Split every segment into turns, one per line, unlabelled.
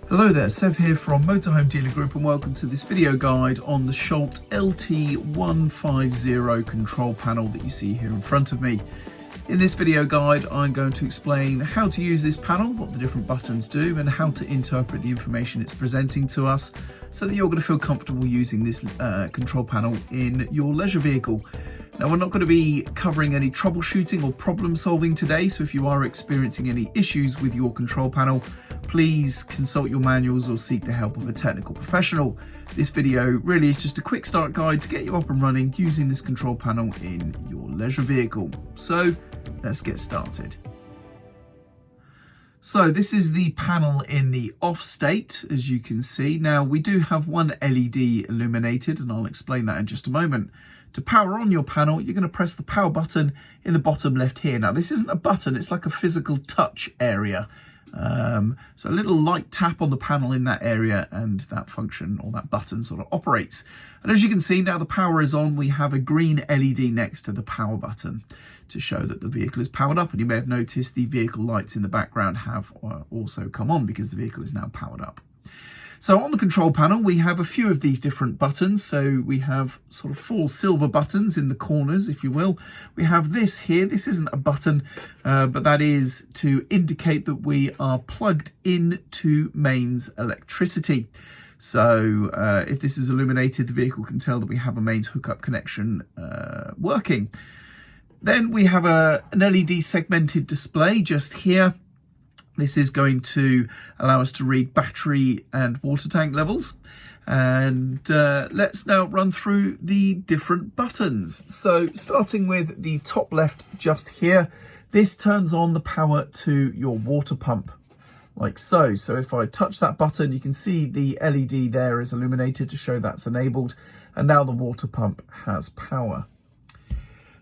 Hello there, Sev here from Motorhome Dealer Group and welcome to this video guide on the Schaudt LT150 control panel that you see here in front of me. In this video guide I'm going to explain how to use this panel, what the different buttons do and how to interpret the information it's presenting to us so that you're going to feel comfortable using this control panel in your leisure vehicle. Now, we're not going to be covering any troubleshooting or problem solving today, so if you are experiencing any issues with your control panel, please consult your manuals or seek the help of a technical professional. This video really is just a quick start guide to get you up and running using this control panel in your leisure vehicle. So let's get started. So this is the panel in the off state, as you can see. Now we do have one LED illuminated and I'll explain that in just a moment. To power on your panel, you're going to press the power button in the bottom left here. Now this isn't a button, it's like a physical touch area. So a little light tap on the panel in that area and that function or that button sort of operates. And as you can see, now the power is on, we have a green LED next to the power button to show that the vehicle is powered up. And you may have noticed the vehicle lights in the background have also come on because the vehicle is now powered up. So on the control panel, we have a few of these different buttons. So we have sort of 4 silver buttons in the corners, if you will. We have this here. This isn't a button, but that is to indicate that we are plugged into mains electricity. So if this is illuminated, the vehicle can tell that we have a mains hookup connection working. Then we have an LED segmented display just here. This is going to allow us to read battery and water tank levels. And let's now run through the different buttons. So starting with the top left just here, this turns on the power to your water pump, like so. So if I touch that button, you can see the LED there is illuminated to show that's enabled. And now the water pump has power.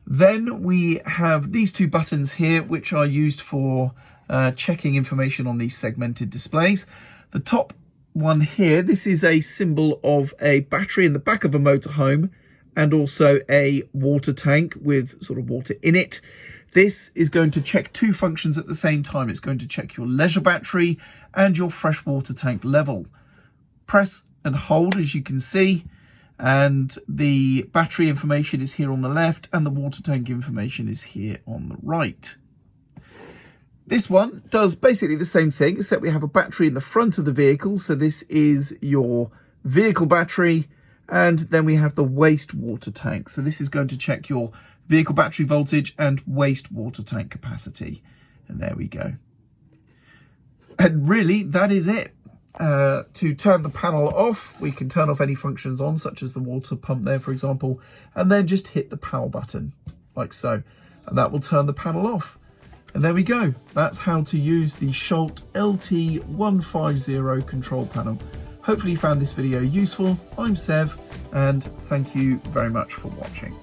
Then we have these 2 buttons here, which are used for checking information on these segmented displays. The top one here, this is a symbol of a battery in the back of a motorhome and also a water tank with sort of water in it. This is going to check 2 functions at the same time. It's going to check your leisure battery and your freshwater tank level. Press and hold, as you can see, and the battery information is here on the left and the water tank information is here on the right. This one does basically the same thing, except we have a battery in the front of the vehicle. So this is your vehicle battery. And then we have the wastewater tank. So this is going to check your vehicle battery voltage and wastewater tank capacity. And there we go. And really, that is it. To turn the panel off, we can turn off any functions on, such as the water pump there, for example, and then just hit the power button, like so. And that will turn the panel off. And there we go. That's how to use the Schaudt LT150 control panel. Hopefully you found this video useful. I'm Sev, and thank you very much for watching.